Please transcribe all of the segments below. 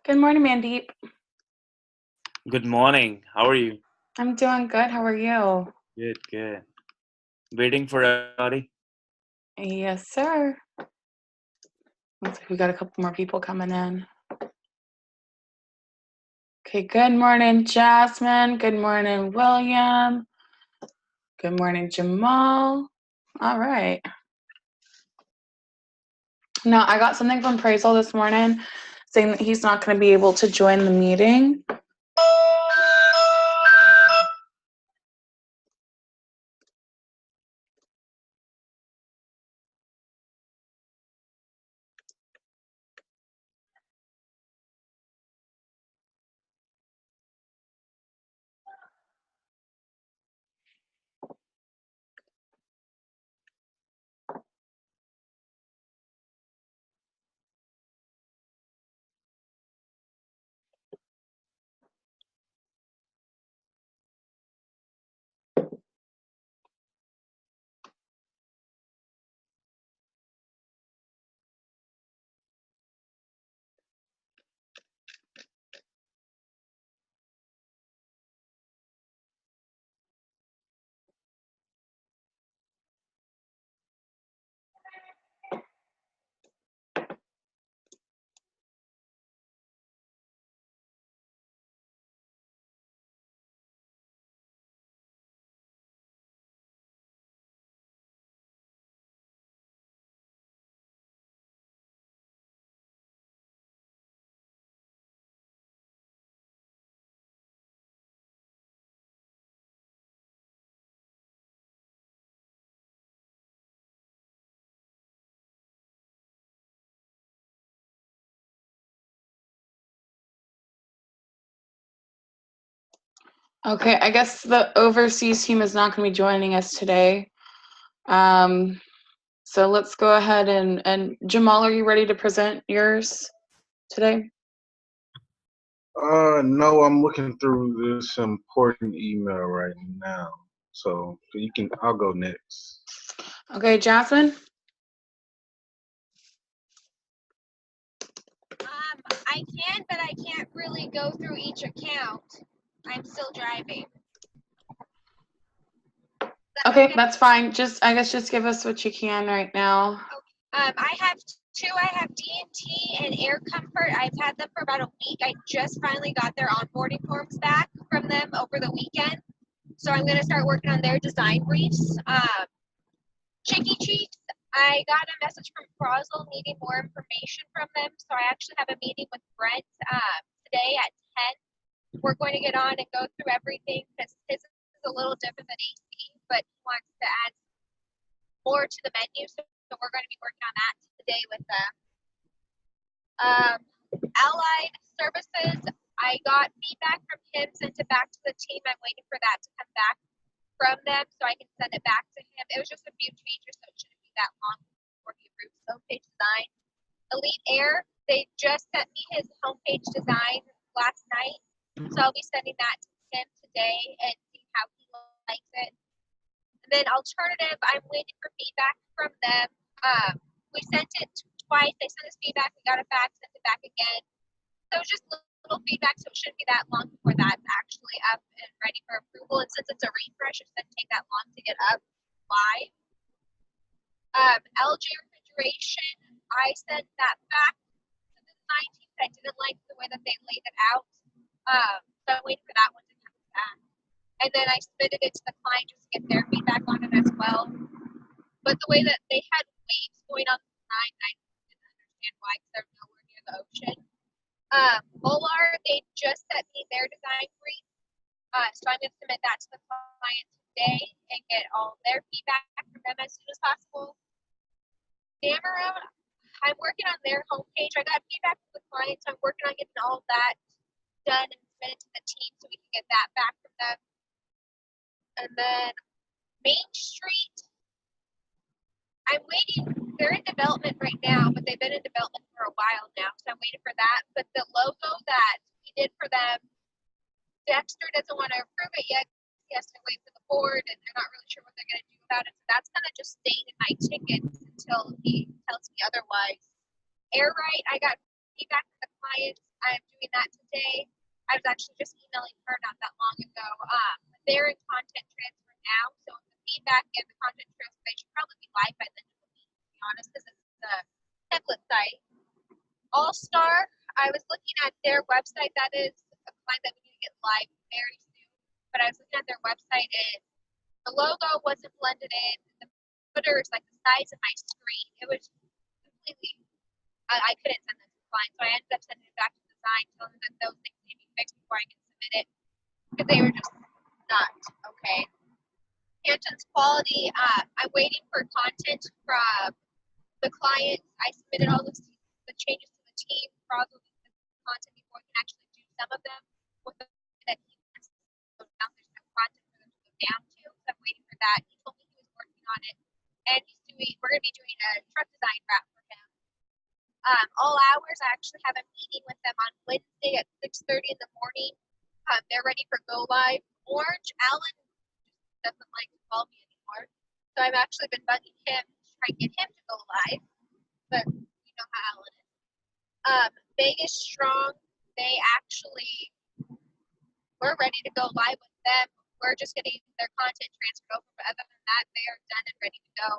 Good morning, Mandeep. Good morning. How are you? I'm doing good. How are you? Good, good. Waiting for everybody. Yes, sir. Looks like we got a couple more people coming in. Okay, good morning, Jasmine. Good morning, William. Good morning, Jamal. All right. Now, I got something from Praisal this morning saying that he's not going to be able to join the meeting. Okay, I guess the overseas team is not going to be joining us today. So let's go ahead and Jamal, are you ready to present yours today? No, I'm looking through this important email right now. So I'll go next. Okay, Jasmine? I can, but I can't really go through each account. I'm still driving. Okay, that's fine. I guess just give us what you can right now. I have two. I have D&T and Air Comfort. I've had them for about a week. I just finally got their onboarding forms back from them over the weekend. So I'm going to start working on their design briefs. Chicky Cheeks, I got a message from Praisal needing more information from them. So I actually have a meeting with Brent today at 10. We're going to get on and go through everything because his is a little different than AC, but he wants to add more to the menu. So we're going to be working on that today with them. Allied Services, I got feedback from him, sent it back to the team. I'm waiting for that to come back from them so I can send it back to him. It was just a few changes, so it shouldn't be that long before he approves homepage design. Elite Air, they just sent me his homepage design last night, so I'll be sending that to him today and see how he likes it. And then Alternative, I'm waiting for feedback from them. We sent it twice. They sent us feedback. We got it back, sent it back again. So it's just little feedback, so it shouldn't be that long before that's actually up and ready for approval. And since it's a refresh, it doesn't take that long to get up live. LG Refrigeration, I sent that back to the design team. I didn't like the way that they laid it out. So I'm waiting for that one to come back. And then I submitted it to the client just to get their feedback on it as well. But the way that they had waves going on the design, I didn't understand why, because they're nowhere near the ocean. Molar, they just sent me their design brief. So I'm going to submit that to the client today and get all their feedback from them as soon as possible. Dameron, I'm working on their homepage. I got feedback from the client, so I'm working on getting all of that done and submitted to the team so we can get that back from them. And then Main Street, I'm waiting. They're in development right now, but they've been in development for a while now, so I'm waiting for that. But the logo that we did for them, Dexter doesn't want to approve it yet. He has to wait for the board, and they're not really sure what they're going to do about it. So that's going to just stay in my tickets until he tells me otherwise. Airwrite, I got feedback from the clients. I'm doing that today. I was actually just emailing her not that long ago. They're in content transfer now, so the feedback and the content transfer, they should probably be live by the end of the week, to be honest, because it's the template site. All-Star, I was looking at their website. That is a client that we need to get live very soon. But I was looking at their website, and the logo wasn't blended in. The footer is like the size of my screen. It was completely, I couldn't send it to the client, so I ended up sending it back to design, telling them that those things need to be fixed before I can submit it, because they were just not okay. Hampton's quality, I'm waiting for content from the clients. I submitted all the changes to the team, probably the content before we can actually do some of them with the that he wants to go down. There's no content for them to go down to, so I'm waiting for that. He told me he was working on it, and we're going to be doing a truck design wrap for him. All hours, I actually have a meeting with them on Wednesday at 6:30 in the morning. They're ready for go live. Orange, Alan doesn't like to call me anymore, so I've actually been bugging him to try and get him to go live, but you know how Alan is. Vegas Strong, they actually, we're ready to go live with them. We're just getting their content transferred over, but other than that, they are done and ready to go.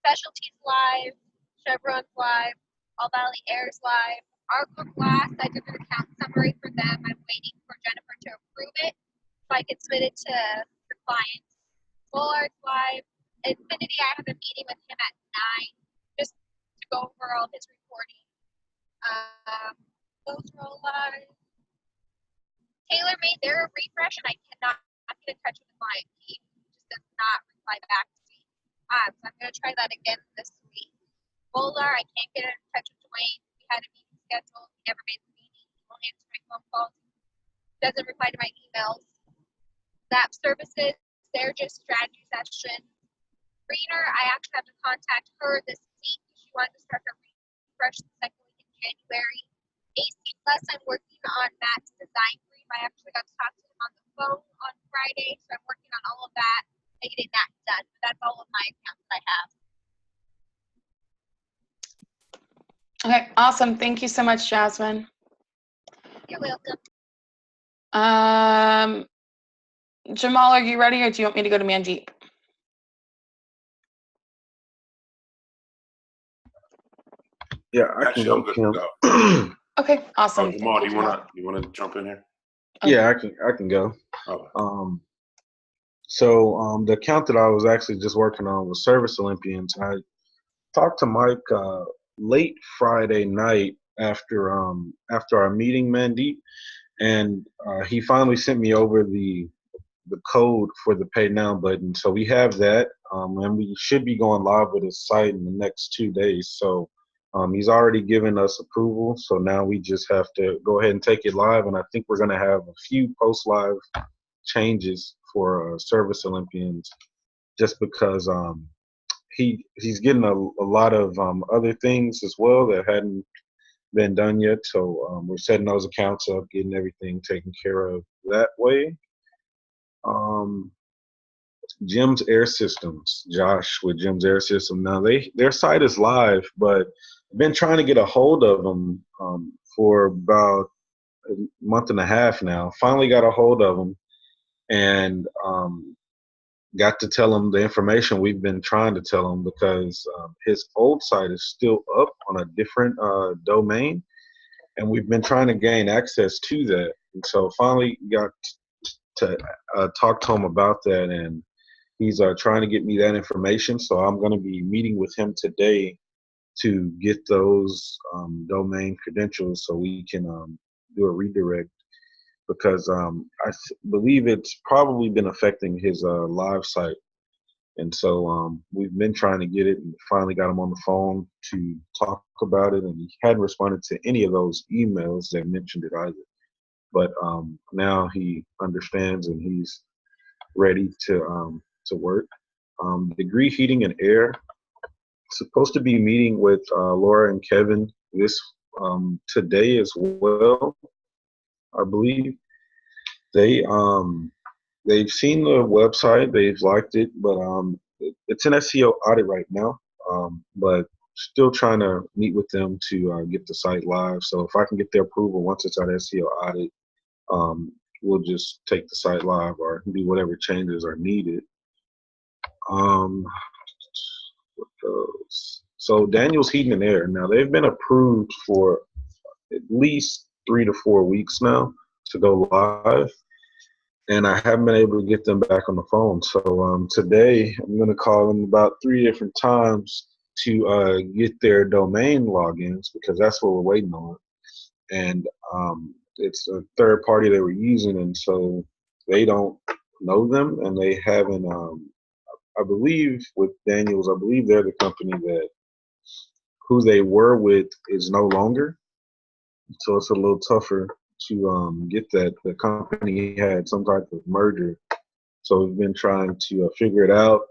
Specialties live, Chevron's live, All Valley Air's live. Arco Glass, I did an account summary for them. I'm waiting for Jennifer to approve it so I can submit it to the clients. Bullard's live. Infinity, I have a meeting with him at 9 just to go over all his reporting. Those are all live. TaylorMade, they're a refresh, and I cannot get in touch with the client. He just does not reply back to me. So I'm going to try that again this week. Bolar, I can't get in touch with Dwayne. We had a meeting scheduled. He never made the meeting. He won't answer my phone calls. Doesn't reply to my emails. Zap Services, they're just strategy sessions. Greener, I actually have to contact her this week. She wanted to start her refresh the second week in January. AC Plus, I'm working on Matt's design brief. I actually got to talk to him on the phone on Friday, so I'm working on all of that and getting that done. But that's all of my accounts that I have. Okay, awesome. Thank you so much, Jasmine. You're welcome. Jamal, are you ready, or do you want me to go to Mandeep? Yeah, I can go. Kim. Okay, awesome. Jamal, do you wanna jump in here? Yeah, I can go. Okay. So the account that I was actually just working on was Service Olympians. I talked to Mike late Friday night after our meeting, Mandeep, and he finally sent me over the code for the pay now button. So we have that, and we should be going live with his site in the next 2 days. So he's already given us approval. So now we just have to go ahead and take it live. And I think we're going to have a few post-live changes for Service Olympians, just because he's getting a lot of other things as well that hadn't been done yet. So we're setting those accounts up, getting everything taken care of that way. Jim's Air Systems, Josh with Jim's Air System. Now their site is live, but I've been trying to get a hold of them for about a month and a half now. Finally got a hold of them and got to tell him the information we've been trying to tell him, because his old site is still up on a different domain, and we've been trying to gain access to that. And so finally got to talk to him about that, and he's trying to get me that information. So I'm going to be meeting with him today to get those domain credentials so we can do a redirect, because I believe it's probably been affecting his live site. And so we've been trying to get it, and finally got him on the phone to talk about it, and he hadn't responded to any of those emails that mentioned it either. But now he understands, and he's ready to work. Degree Heating and Air, supposed to be meeting with Laura and Kevin this today as well, I believe. They've seen the website, they've liked it, but it's an SEO audit right now. but still trying to meet with them to get the site live. So if I can get their approval once it's at SEO audit, we'll just take the site live or do whatever changes are needed. What else? So Daniel's Heating and Air. Now they've been approved for at least 3 to 4 weeks now to go live, and I haven't been able to get them back on the phone. So today I'm going to call them about 3 different times to get their domain logins, because that's what we're waiting on. And it's a third party they were using, and so they don't know them, and they haven't. I believe with Daniels, I believe they're the company that who they were with is no longer. So it's a little tougher to get that. The company had some type of merger, so we've been trying to figure it out.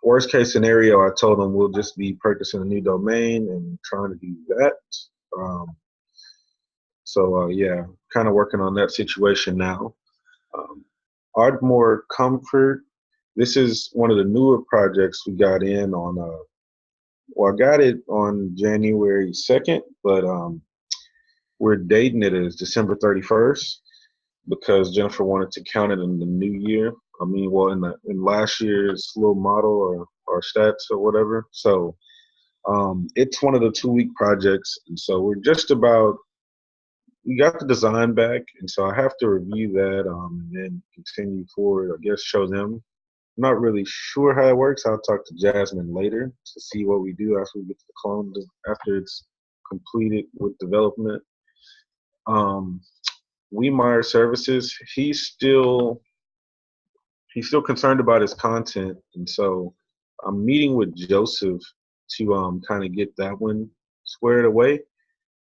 Worst case scenario, I told them we'll just be purchasing a new domain and trying to do that. Yeah, kind of working on that situation now. Ardmore Comfort. This is one of the newer projects we got in on. I got it on January 2nd, but we're dating it as December 31st because Jennifer wanted to count it in the new year. I mean, well, in last year's little model or stats or whatever. So it's one of the 2-week projects, and so we're just about. We got the design back, and so I have to review that and then continue forward. I guess show them. I'm not really sure how it works. I'll talk to Jasmine later to see what we do after we get to the clone, after it's completed with development. Weemeyer Services, he's still concerned about his content, and so I'm meeting with Joseph to kind of get that one squared away.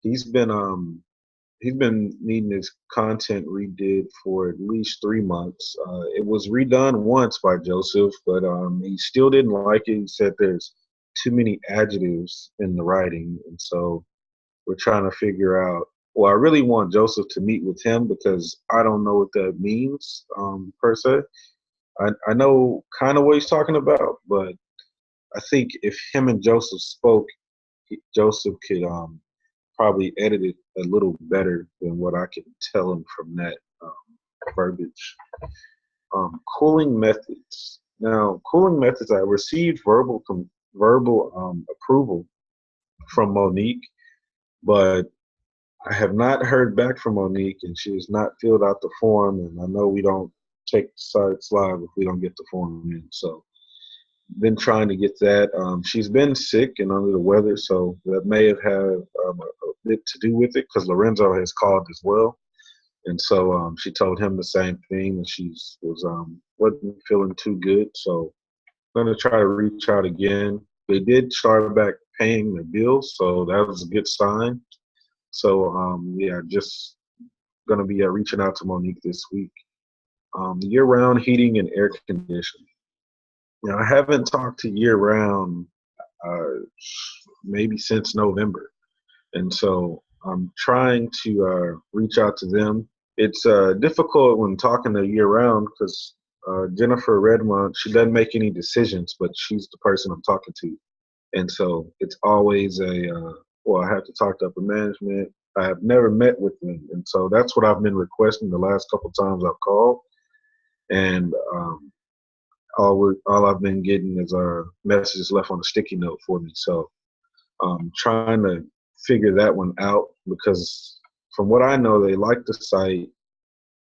He's been needing his content redid for at least 3 months. It was redone once by Joseph, but he still didn't like it. He said there's too many adjectives in the writing, and so we're trying to figure out. Well, I really want Joseph to meet with him because I don't know what that means per se. I know kind of what he's talking about, but I think if him and Joseph spoke, Joseph could probably edit it a little better than what I can tell him from that verbiage. Cooling methods. Now, cooling methods, I received verbal approval from Monique, but I have not heard back from Monique, and she has not filled out the form, and I know we don't take sites live if we don't get the form in. So been trying to get that. She's been sick and under the weather, so that may have had a bit to do with it because Lorenzo has called as well. And so she told him the same thing, and she wasn't feeling too good. So I'm going to try to reach out again. They did start back paying the bills, so that was a good sign. So, just going to be reaching out to Monique this week. Year-round heating and air conditioning. I haven't talked to year-round maybe since November. And so I'm trying to reach out to them. It's difficult when talking to year-round because Jennifer Redmond, she doesn't make any decisions, but she's the person I'm talking to. And so it's always I have to talk to upper management. I have never met with them. And so that's what I've been requesting the last couple of times I've called. And all I've been getting is messages left on a sticky note for me. So I'm trying to figure that one out because from what I know, they like the site.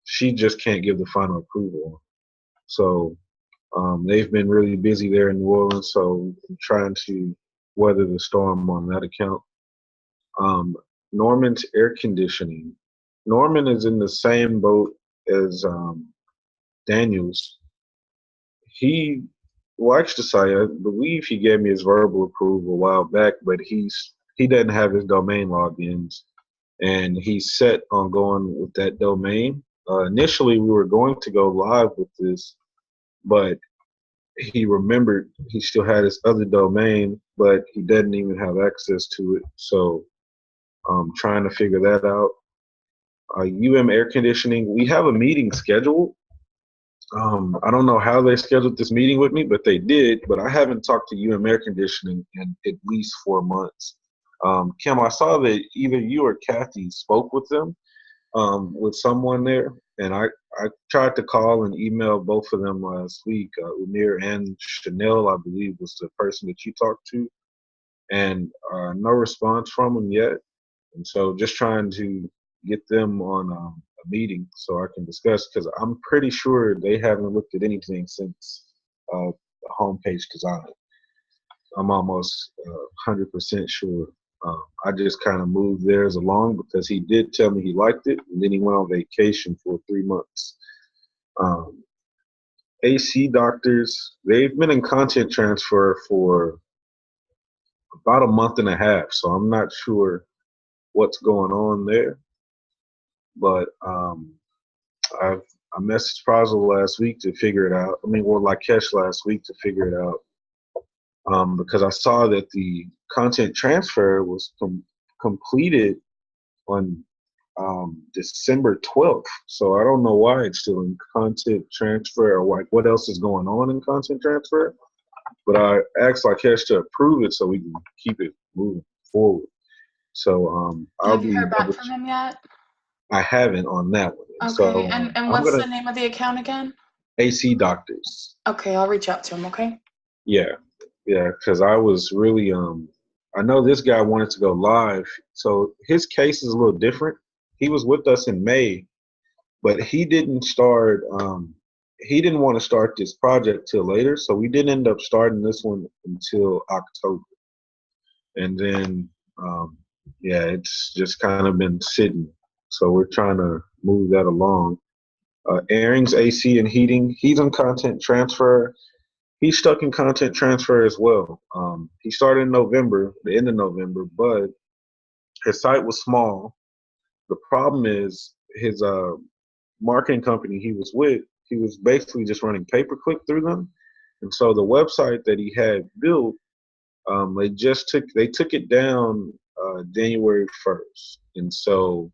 She just can't give the final approval. So they've been really busy there in New Orleans, so I'm trying to weather the storm on that account. Norman's Air Conditioning. Norman is in the same boat as Daniels. He likes the site. I believe he gave me his verbal approval a while back, but he doesn't have his domain logins, and he's set on going with that domain. Initially, we were going to go live with this, but he remembered he still had his other domain, but he doesn't even have access to it. So I'm trying to figure that out. Air Conditioning, we have a meeting scheduled, I don't know how they scheduled this meeting with me, but they did. But I haven't talked to you in air conditioning in at least 4 months. Kim, I saw that either you or Kathy spoke with them, with someone there, and I tried to call and email both of them last week. Umir and Chanel, I believe, was the person that you talked to, and no response from them yet. And so just trying to get them on a meeting so I can discuss, because I'm pretty sure they haven't looked at anything since the homepage design. I'm almost 100% sure. I just kind of moved theirs along because he did tell me he liked it, and then he went on vacation for 3 months. Um, AC Doctors, they've been in content transfer for about a month and a half, so I'm not sure what's going on there. But I messaged Prazel last week to figure it out. I mean, well, Lakesh last week to figure it out, because I saw that the content transfer was completed on December 12th. So I don't know why it's still in content transfer, or like what else is going on in content transfer. But I asked Lakesh to approve it so we can keep it moving forward. So Have you heard back from him yet? I haven't on that one. Okay, So, and what's the name of the account again? AC Doctors. Okay, I'll reach out to him, okay? Yeah, because I was really, I know this guy wanted to go live. So his case is a little different. He was with us in May, but he didn't start, he didn't want to start this project till later. So we didn't end up starting this one until October. And then, it's just kind of been sitting. So we're trying to move that along. Airings, AC, and Heating, he's in content transfer. He's stuck in content transfer as well. He started in November, the end of November, but his site was small. The problem is his marketing company he was with, he was basically just running pay-per-click through them. And so the website that he had built, they took it down January 1st. And so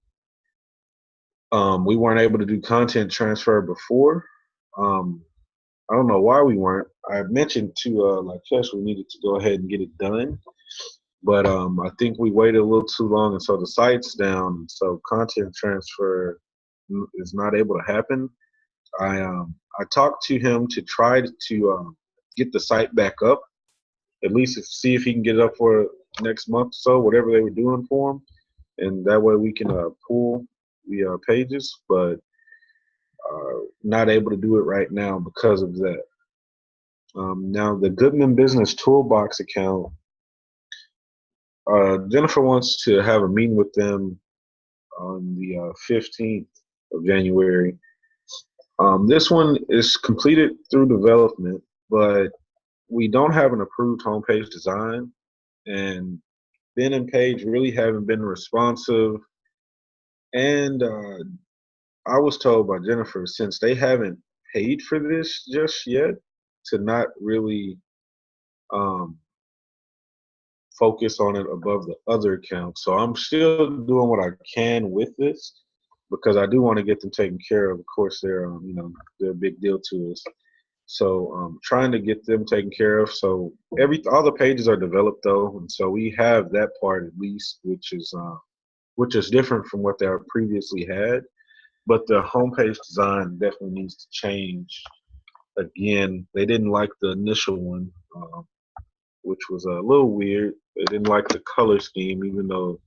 we weren't able to do content transfer before. I don't know why we weren't. I mentioned to Lakesh we needed to go ahead and get it done, but I think we waited a little too long, and so the site's down. So content transfer is not able to happen. I talked to him to try to get the site back up, at least see if he can get it up for next month or so, whatever they were doing for him, and that way we can pull the pages, but not able to do it right now because of that. Now the Goodman Business Toolbox account, Jennifer wants to have a meeting with them on the 15th of January. This one is completed through development, but we don't have an approved homepage design, and Ben and Paige really haven't been responsive. And I was told by Jennifer, since they haven't paid for this just yet, to not really focus on it above the other accounts. So I'm still doing what I can with this because I do want to get them taken care of. Of course, they're they're a big deal to us. So trying to get them taken care of. So all the pages are developed though, and so we have that part at least, which is different from what they previously had. But the homepage design definitely needs to change. Again, they didn't like the initial one, which was a little weird. They didn't like the color scheme, even though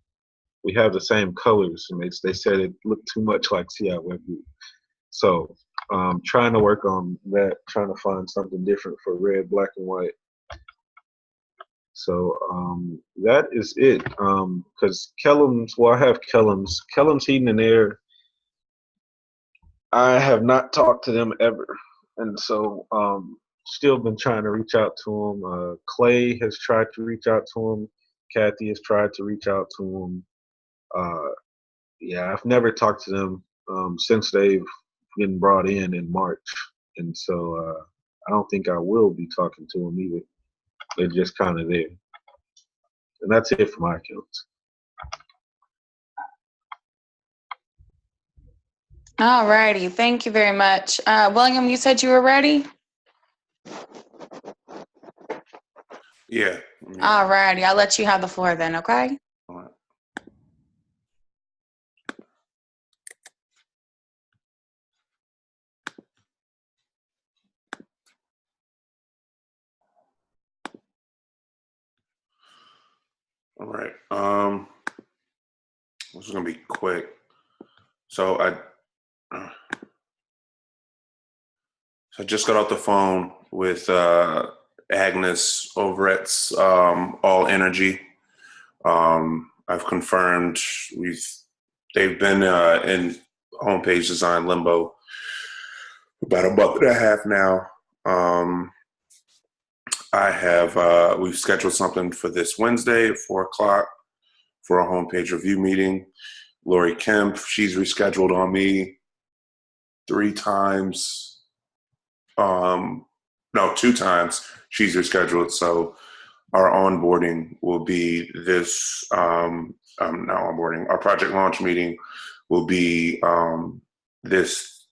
we have the same colors, and they said it looked too much like CI Web Group. So trying to work on that, trying to find something different for red, black, and white. So that is it. Because I have Kellum's Heating and Air. I have not talked to them ever, and so still been trying to reach out to him. Clay has tried to reach out to him. Kathy has tried to reach out to him. I've never talked to them since they've been brought in March, and so I don't think I will be talking to them either. They're just kind of there, and that's it for my accounts. All righty. Thank you very much. William, you said you were ready? Yeah. All righty. I'll let you have the floor then, okay? All right. All right. This is gonna be quick. So I just got off the phone with Agnes over at All Energy. I've confirmed they've been in homepage design limbo about a month and a half now. We've scheduled something for this Wednesday at 4:00 for a homepage review meeting. Lori Kemp, she's rescheduled on me 3 times. No, 2 times she's rescheduled. So our onboarding will be this, not onboarding, our project launch meeting will be this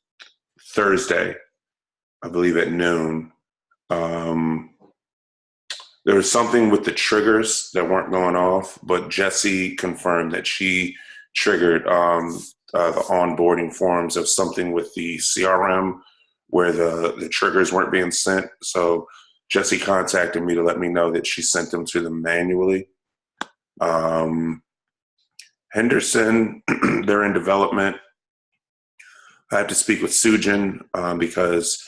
Thursday, I believe at noon. There was something with the triggers that weren't going off, but Jessie confirmed that she triggered the onboarding forms of something with the CRM where the triggers weren't being sent. So Jessie contacted me to let me know that she sent them to them manually. Henderson, they're in development. I had to speak with Sujin because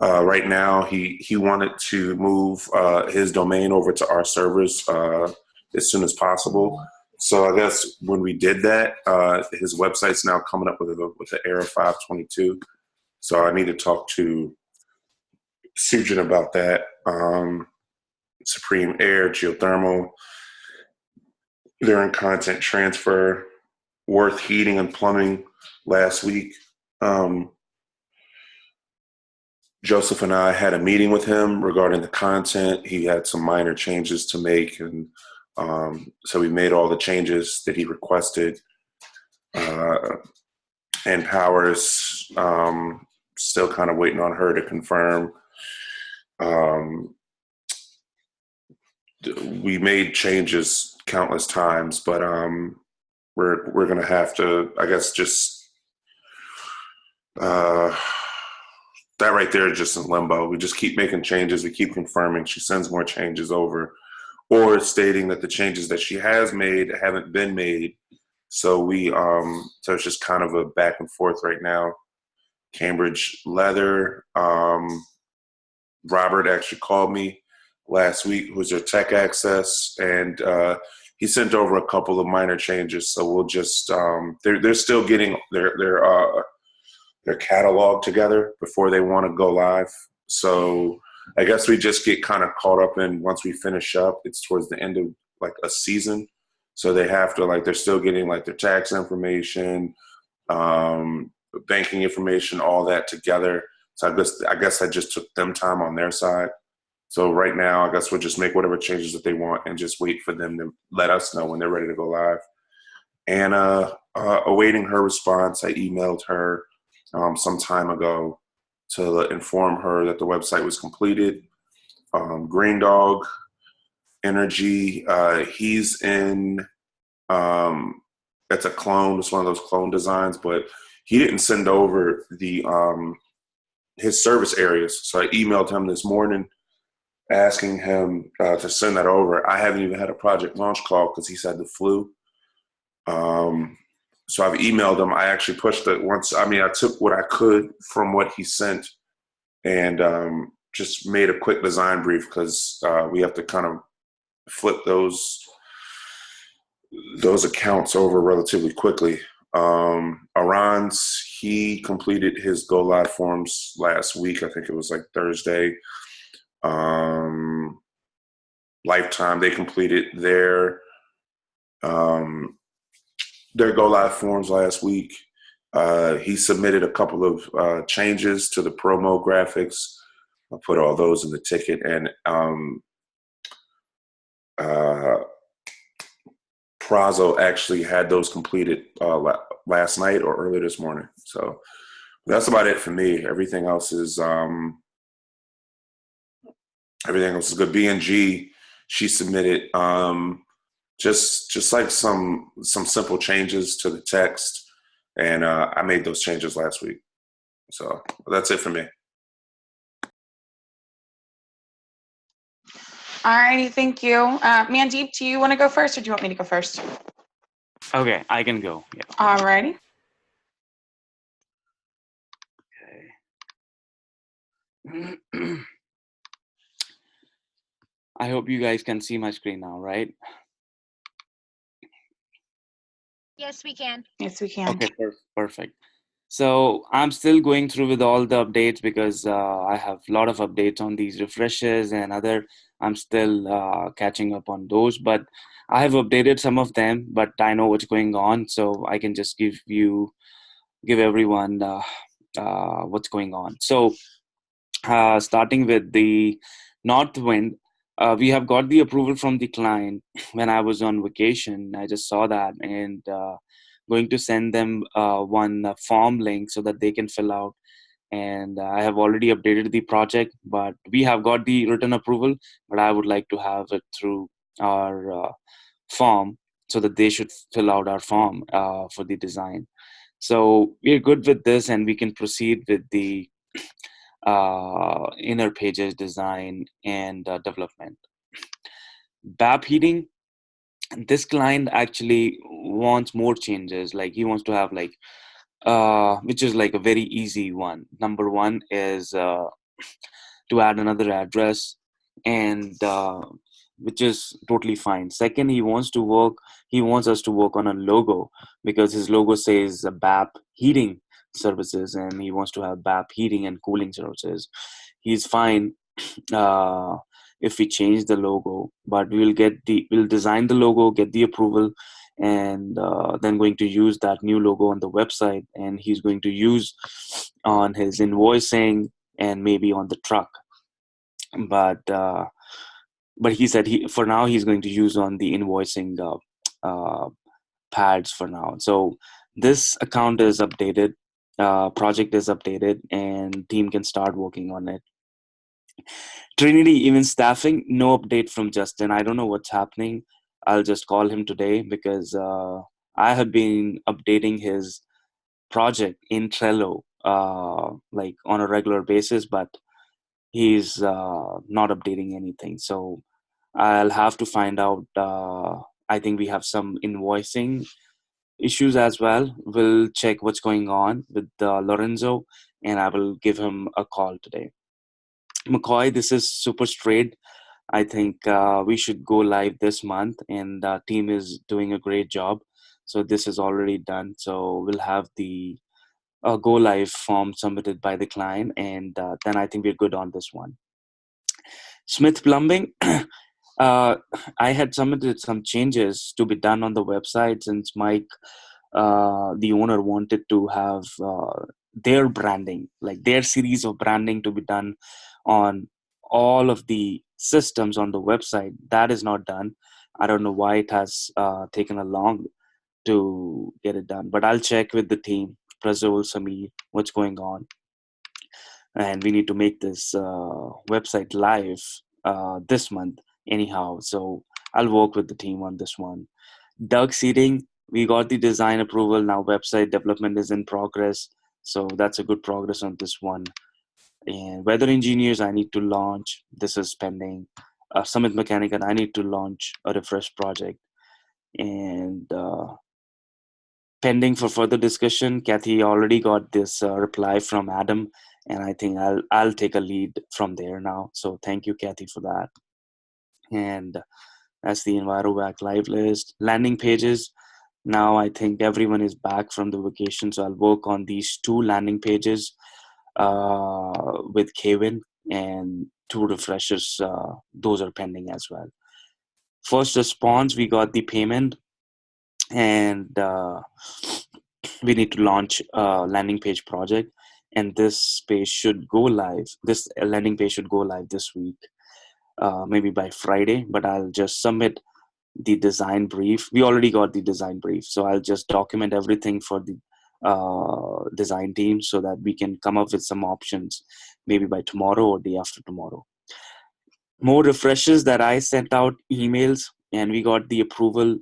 right now he wanted to move his domain over to our servers as soon as possible. So I guess when we did that, his website's now coming up with an error 522. So I need to talk to Sujin about that. Supreme Air, Geothermal, they're in content transfer. Worth Heating and Plumbing last week. Joseph and I had a meeting with him regarding the content. He had some minor changes to make, and so we made all the changes that he requested. And Powers, still kind of waiting on her to confirm. We made changes countless times, but we're gonna have to, I guess, just that right there is just in limbo. We just keep making changes. We keep confirming. She sends more changes over, or stating that the changes that she has made haven't been made. So so it's just kind of a back and forth right now. Cambridge Leather. Robert actually called me last week, who's their tech access, and he sent over a couple of minor changes. So we'll just they're still getting their catalog together before they want to go live. So I guess we just get kind of caught up in, once we finish up, it's towards the end of like a season. So they have to, like, they're still getting like their tax information, banking information, all that together. So I guess I just took them time on their side. So right now, I guess we'll just make whatever changes that they want and just wait for them to let us know when they're ready to go live. Anna, awaiting her response. I emailed her some time ago to inform her that the website was completed. Green Dog Energy, he's in, it's a clone, it's one of those clone designs, but he didn't send over the his service areas. So I emailed him this morning asking him to send that over. I haven't even had a project launch call because he's had the flu. So I've emailed him. I actually pushed it once. I mean, I took what I could from what he sent and just made a quick design brief because we have to kind of flip those accounts over relatively quickly. Aran's, he completed his go live forms last week. I think it was like Thursday. Lifetime, they completed their go live forms last week. He submitted a couple of changes to the promo graphics. I put all those in the ticket, and Prazo actually had those completed last night or early this morning. So That's about it for me. Everything else is good. B&G, she submitted just like some simple changes to the text, and I made those changes last week. So that's it for me. All righty, thank you. Mandeep, do you want to go first, or do you want me to go first? Okay, I can go. Yeah. All righty. Okay. I hope you guys can see my screen now, right? Yes, we can. Yes, we can. Okay, perfect. So I'm still going through with all the updates because I have a lot of updates on these refreshes and other. I'm still catching up on those, but I have updated some of them, but I know what's going on, so I can just give everyone what's going on. So starting with the Northwind, we have got the approval from the client when I was on vacation. I just saw that and going to send them one form link so that they can fill out. And I have already updated the project, but we have got the written approval, but I would like to have it through our form so that they should fill out our form for the design. So we're good with this and we can proceed with the inner pages design and development. BAP heating, this client actually wants more changes. Like he wants to have like, which is like a very easy one. Number one is to add another address, and which is totally fine. Second, he wants us to work on a logo because his logo says BAP heating services, and he wants to have BAP heating and cooling services. He's fine if we change the logo, but we'll design the logo, get the approval, and then going to use that new logo on the website, and he's going to use on his invoicing and maybe on the truck. But he said for now he's going to use on the invoicing pads for now. So this account is updated, project is updated, and team can start working on it. Trinity event staffing, no update from Justin. I don't know what's happening. I'll just call him today because I have been updating his project in Trello like on a regular basis, but he's not updating anything. So I'll have to find out. I think we have some invoicing issues as well. We'll check what's going on with Lorenzo, and I will give him a call today. McCoy, this is super straight. I think we should go live this month, and the team is doing a great job. So this is already done. So we'll have the go live form submitted by the client, and then I think we're good on this one. Smith Plumbing, I had submitted some changes to be done on the website since Mike, the owner, wanted to have their branding, like their series of branding to be done on all of the systems on the website. That is not done. I don't know why it has taken a long to get it done, but I'll check with the team, Prazol, Samir, what's going on. And we need to make this website live this month anyhow. So I'll work with the team on this one. Doug Seating, we got the design approval. Now website development is in progress. So that's a good progress on this one. And Weather Engineers, I need to launch. This is pending. Summit Mechanical, I need to launch a refresh project. And pending for further discussion. Kathy already got this reply from Adam, and I think I'll take a lead from there now. So thank you, Kathy, for that. And that's the EnviroVac live list. Landing pages. Now I think everyone is back from the vacation, so I'll work on these 2 landing pages with Kevin, and 2 refreshers. Those are pending as well. First response, we got the payment, and we need to launch a landing page project, and this page should go live. This landing page should go live this week, maybe by Friday, but I'll just submit the design brief. We already got the design brief, so I'll just document everything for the design team so that we can come up with some options maybe by tomorrow or day after tomorrow. More refreshes that I sent out emails, and we got the approval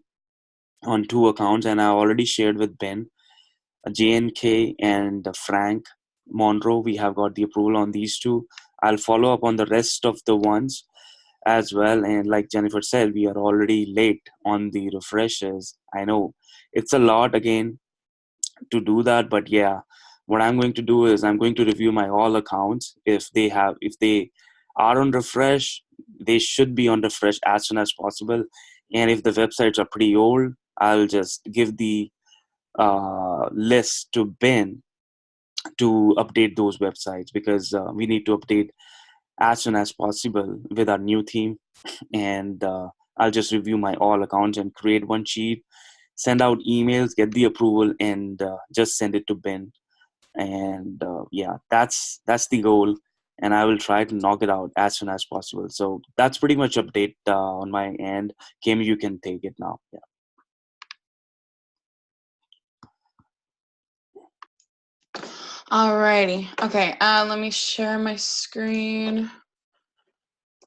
on 2 accounts, and I already shared with Ben, JNK and Frank Monroe. We have got the approval on these 2. I'll follow up on the rest of the ones as well. And like Jennifer said, we are already late on the refreshes. I know it's a lot again to do that, but yeah, what I'm going to do is I'm going to review my all accounts. If they are on refresh, they should be on refresh as soon as possible. And if the websites are pretty old, I'll just give the list to Ben to update those websites, because we need to update as soon as possible with our new theme. And I'll just review my all accounts and create one sheet, send out emails, get the approval, and just send it to Ben. And yeah, that's the goal, and I will try to knock it out as soon as possible. So that's pretty much update on my end. Kim, you can take it now. Yeah. Alrighty. Okay, let me share my screen.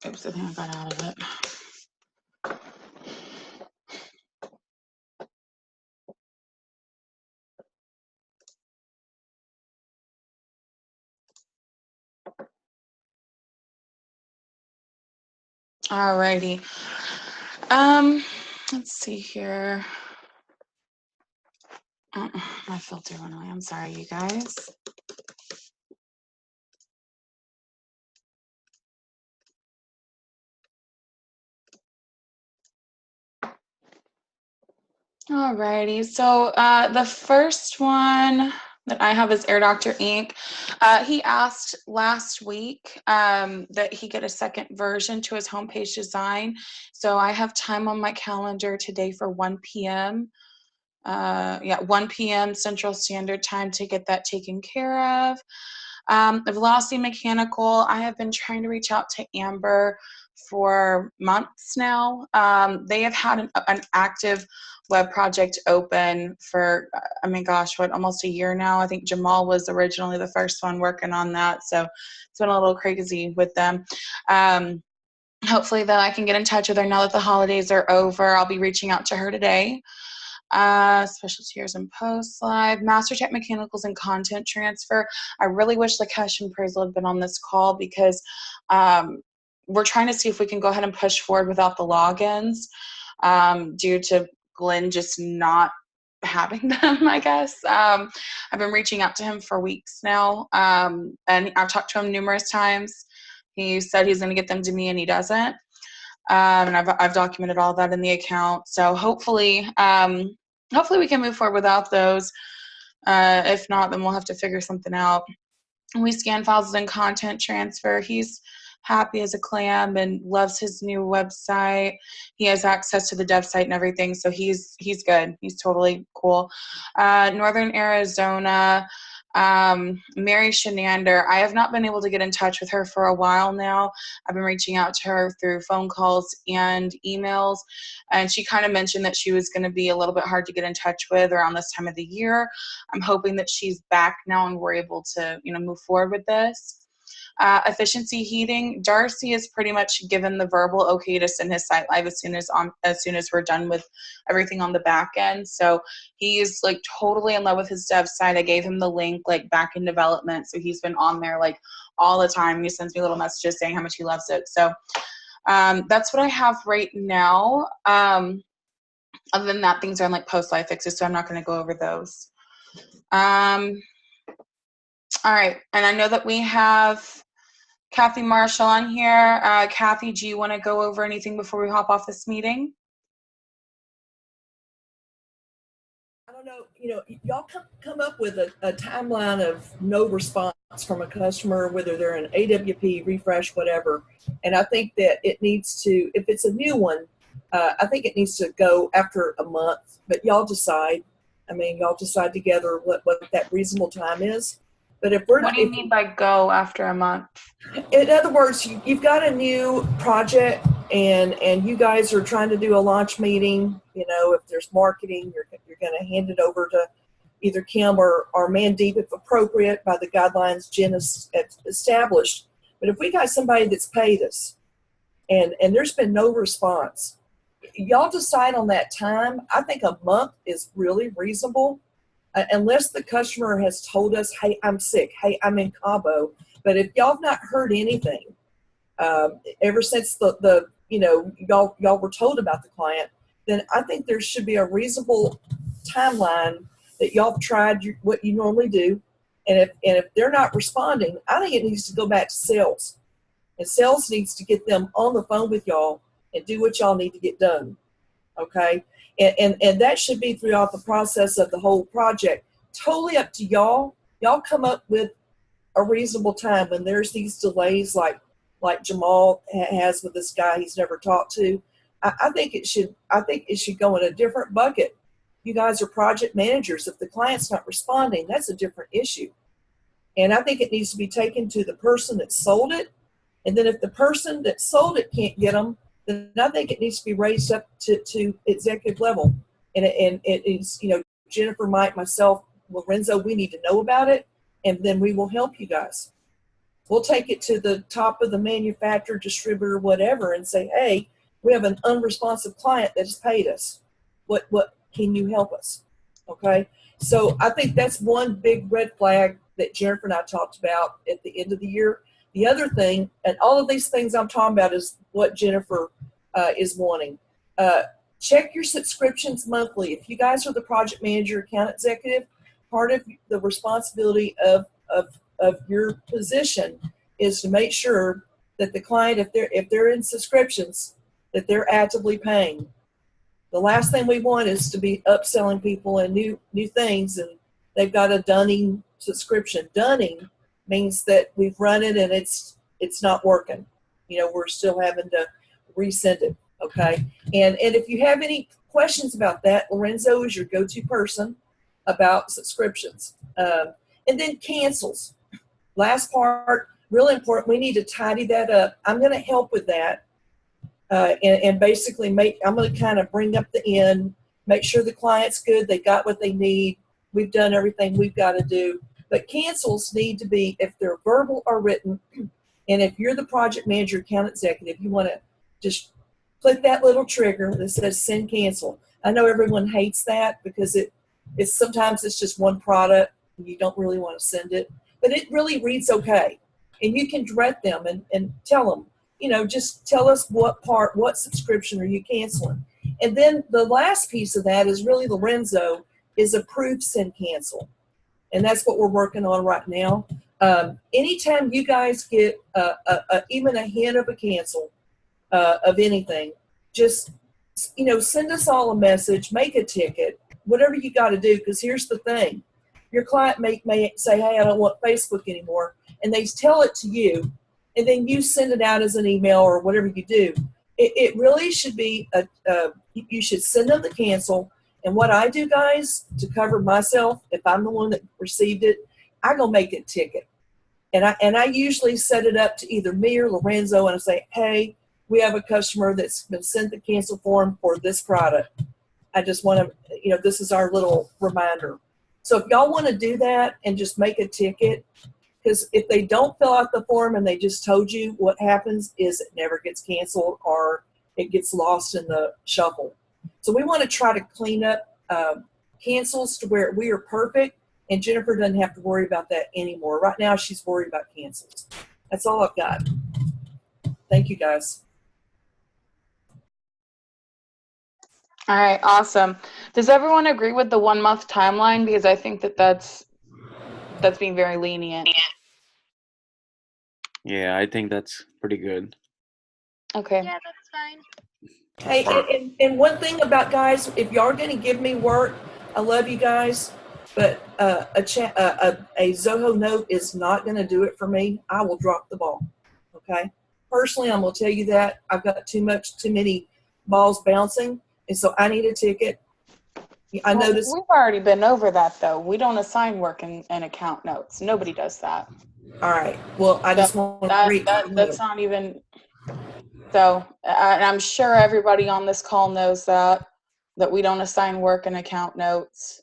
Oops, I think I got out of it. Alrighty. Let's see here. My filter went away. I'm sorry, you guys. Alrighty, so the first one that I have is Air Doctor Inc. He asked last week that he get a second version to his homepage design. So I have time on my calendar today for 1 p.m. 1 p.m. Central Standard Time to get that taken care of. Velocity Mechanical, I have been trying to reach out to Amber for months now. They have had an active web project open for, almost a year now. I think Jamal was originally the first one working on that, so it's been a little crazy with them. Hopefully, though, I can get in touch with her now that the holidays are over. I'll be reaching out to her today. Special tiers and post live, Master Tech Mechanicals and Content Transfer. I really wish Lakesh and Prazel had been on this call, because we're trying to see if we can go ahead and push forward without the logins due to Glenn just not having them, I guess. I've been reaching out to him for weeks now, and I've talked to him numerous times. He said he's going to get them to me, and he doesn't. And I've documented all that in the account. So hopefully we can move forward without those. If not, then we'll have to figure something out. We scan files and Content Transfer. He's happy as a clam and loves his new website. He has access to the dev site and everything, so he's good. He's totally cool. Northern Arizona, Mary Shenander, I have not been able to get in touch with her for a while now. I've been reaching out to her through phone calls and emails, and she kind of mentioned that she was going to be a little bit hard to get in touch with around this time of the year. I'm hoping that she's back now and we're able to, move forward with this. Efficiency Heating, Darcy has pretty much given the verbal okay to send his site live as soon as we're done with everything on the back end. So he's like totally in love with his dev site. I gave him the link like back in development, so he's been on there like all the time. He sends me little messages saying how much he loves it. So that's what I have right now. Other than that, things are in like post live fixes, so I'm not going to go over those. All right, and I know that we have Kathy Marshall on here. Kathy, do you want to go over anything before we hop off this meeting? I don't know, y'all come up with a timeline of no response from a customer, whether they're an AWP, refresh, whatever. And I think that it needs to, if it's a new one, I think it needs to go after a month, but y'all decide. Y'all decide together what that reasonable time is. But if we're, what do you mean by go after a month? In other words, you've got a new project and you guys are trying to do a launch meeting. If there's marketing, you're going to hand it over to, either Kim or Mandeep, if appropriate, by the guidelines Jen has established. But if we got somebody that's paid us and there's been no response, y'all decide on that time. I think a month is really reasonable, unless the customer has told us, hey, I'm sick, hey, I'm in Cabo. But if y'all have not heard anything ever since the y'all were told about the client, then I think there should be a reasonable timeline that y'all have tried what you normally do. And if they're not responding, I think it needs to go back to sales. And sales needs to get them on the phone with y'all and do what y'all need to get done. Okay? And that should be throughout the process of the whole project. Totally up to y'all. Y'all come up with a reasonable time when there's these delays like Jamal has with this guy he's never talked to. I think it should go in a different bucket. You guys are project managers. If the client's not responding, that's a different issue. And I think it needs to be taken to the person that sold it. And then if the person that sold it can't get them, then I think it needs to be raised up to executive level. And it is, Jennifer, Mike, myself, Lorenzo, we need to know about it, and then we will help you guys. We'll take it to the top of the manufacturer, distributor, whatever, and say, hey, we have an unresponsive client that has paid us. What can you help us? Okay? So I think that's one big red flag that Jennifer and I talked about at the end of the year. The other thing, and all of these things I'm talking about is what Jennifer is wanting. Check your subscriptions monthly. If you guys are the project manager, account executive, part of the responsibility of your position is to make sure that the client, if they're in subscriptions, that they're actively paying. The last thing we want is to be upselling people and new things, and they've got a dunning subscription. Dunning means that we've run it and it's not working. We're still having to resend it. Okay. And if you have any questions about that, Lorenzo is your go-to person about subscriptions. And then cancels. Last part, really important. We need to tidy that up. I'm going to help with that. And basically I'm going to kind of bring up the end, make sure the client's good. They got what they need. We've done everything we've got to do. But cancels need to be, if they're verbal or written, and if you're the project manager, account executive, you want to just click that little trigger that says send cancel. I know everyone hates that because sometimes it's just one product and you don't really want to send it, but it really reads okay. And you can direct them and tell them, just tell us what subscription are you canceling. And then the last piece of that is really Lorenzo is approved send cancel. And that's what we're working on right now. Anytime you guys get even a hint of a cancel of anything, just, send us all a message, make a ticket, whatever you got to do. Because here's the thing. Your client may say, hey, I don't want Facebook anymore. And they tell it to you. And then you send it out as an email or whatever you do. It really should be, you should send them the cancel. And what I do, guys, to cover myself, if I'm the one that received it, I go make a ticket. And I usually set it up to either me or Lorenzo, and I say, hey, we have a customer that's been sent the cancel form for this product. I just want to, this is our little reminder. So if y'all want to do that and just make a ticket, because if they don't fill out the form and they just told you, what happens is it never gets canceled or it gets lost in the shuffle. So we want to try to clean up cancels to where we are perfect, and Jennifer doesn't have to worry about that anymore. Right now, she's worried about cancels. That's all I've got. Thank you, guys. All right, awesome. Does everyone agree with the 1 month timeline? Because I think that's being very lenient. Yeah, I think that's pretty good. Okay. Yeah, that's fine. Hey, and one thing about guys, if y'all are going to give me work, I love you guys, but a Zoho note is not going to do it for me. I will drop the ball. Okay. Personally, I'm going to tell you that I've got too many balls bouncing, and so I need a ticket. I noticed we've already been over that, though. We don't assign work in account notes. Nobody does that. All right. Well, I just want to read. That's not even. So, and I'm sure everybody on this call knows that we don't assign work in account notes.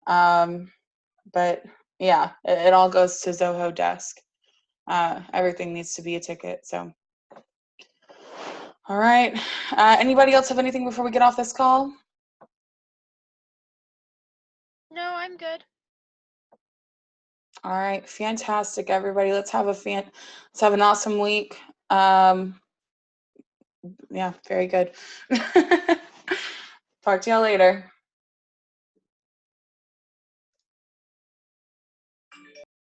But yeah, it all goes to Zoho Desk. Everything needs to be a ticket. So, all right. Anybody else have anything before we get off this call? No, I'm good. All right, fantastic, everybody. Let's have an awesome week. Yeah, very good. Talk to y'all later.